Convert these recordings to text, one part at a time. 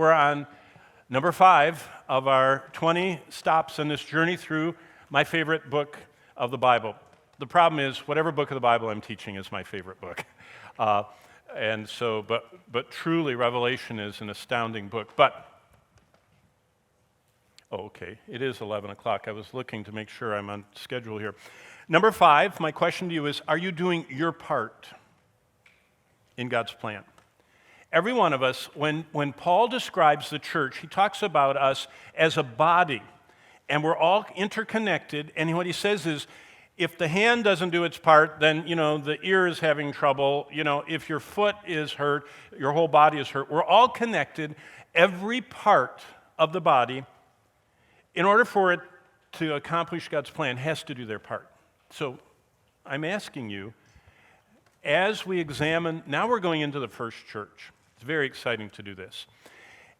we're on number 5 of our 20 stops in this journey through my favorite book of the Bible. The problem is, whatever book of the Bible I'm teaching is my favorite book. But truly, Revelation is an astounding book. Okay, it is 11 o'clock. I was looking to make sure I'm on schedule here. Number 5, my question to you is, are you doing your part in God's plan? Every one of us, when Paul describes the church, he talks about us as a body, and we're all interconnected, and what he says is, if the hand doesn't do its part, then, the ear is having trouble. If your foot is hurt, your whole body is hurt. We're all connected. Every part of the body, in order for it to accomplish God's plan, has to do their part. So I'm asking you, as we examine, now we're going into the first church. It's very exciting to do this.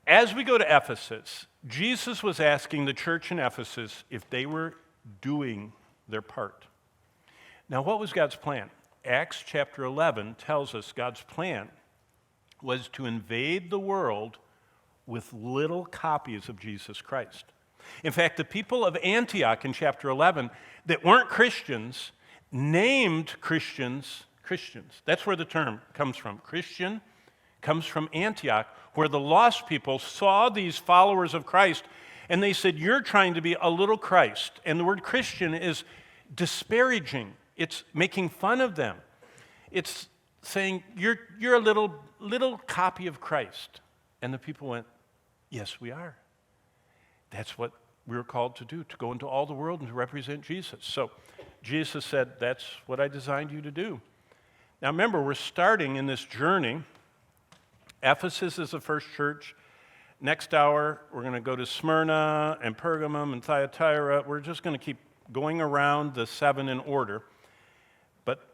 As we go to Ephesus, Jesus was asking the church in Ephesus if they were doing their part. Now, what was God's plan? Acts chapter 11 tells us God's plan was to invade the world with little copies of Jesus Christ. In fact, the people of Antioch in chapter 11 that weren't Christians named Christians Christians. That's where the term comes from. Christian comes from Antioch, where the lost people saw these followers of Christ, and they said, "You're trying to be a little Christ." And the word Christian is disparaging. It's making fun of them. It's saying, you're a little copy of Christ. And the people went, "Yes, we are. That's what we were called to do, to go into all the world and to represent Jesus." So Jesus said, "That's what I designed you to do." Now remember, we're starting in this journey. Ephesus is the first church. Next hour, we're going to go to Smyrna and Pergamum and Thyatira. We're just going to keep going around the 7 in order. But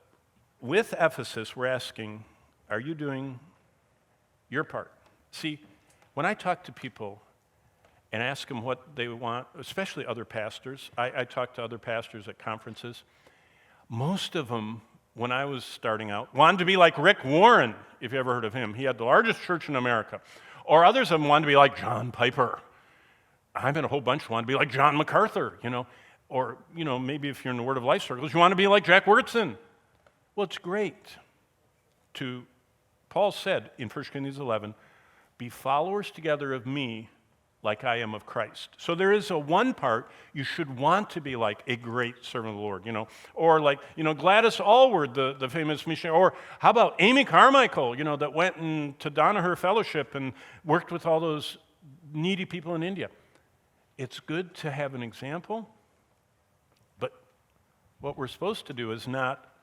with Ephesus, we're asking, are you doing your part? See, when I talk to people and ask them what they want, especially other pastors, I talk to other pastors at conferences. Most of them, when I was starting out, wanted to be like Rick Warren, if you ever heard of him. He had the largest church in America. Or others of them wanted to be like John Piper. I've been a whole bunch who wanted to be like John MacArthur, Or, maybe if you're in the Word of Life circles, you want to be like Jack Wurtson. Well, it's great Paul said in 1 Corinthians 11, "Be followers together of me like I am of Christ." So there is a one part, you should want to be like a great servant of the Lord, Or like, Gladys Allward, the famous missionary. Or how about Amy Carmichael, that went to Danaher Fellowship and worked with all those needy people in India. It's good to have an example, but what we're supposed to do is not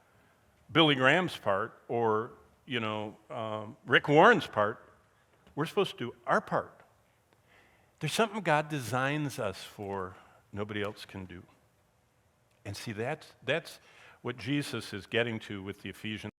Billy Graham's part or, Rick Warren's part. We're supposed to do our part. There's something God designs us for nobody else can do. And see, that's what Jesus is getting to with the Ephesians.